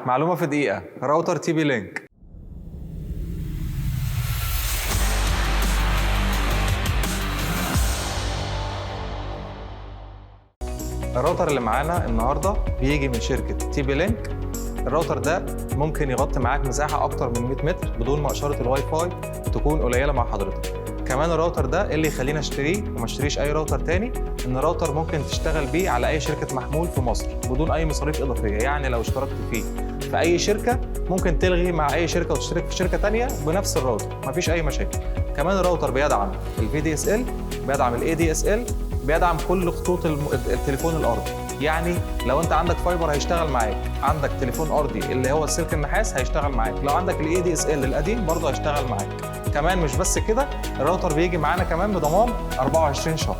معلومة في دقيقة، راوتر تي بي لينك. الراوتر اللي معانا النهارده بيجي من شركة تي بي لينك. الراوتر ده ممكن يغطي معاك مساحة أكتر من 100 متر بدون ما إشارة الواي فاي تكون قليلة مع حضرتك. كمان الراوتر ده اللي يخلينا اشتريه وما اشتريش أي راوتر تاني، إن الراوتر ممكن تشتغل بيه على أي شركة محمول في مصر بدون أي مصاريف إضافية. يعني لو اشتركت فيه في أي شركة ممكن تلغي مع أي شركة وتشترك في شركة تانية بنفس الراوتر، مفيش أي مشاكل. كمان الراوتر بيدعم الفي دي اس ال، بيدعم الاي دي اس ال، بيدعم كل خطوط التليفون الارضي. يعني لو انت عندك فايبر هيشتغل معاك، عندك تليفون ارضي اللي هو السلك النحاس هيشتغل معاك، لو عندك الاي دي اس ال القديم برضه هيشتغل معاك. كمان مش بس كده، الراوتر بيجي معانا كمان بضمان 24 شهر.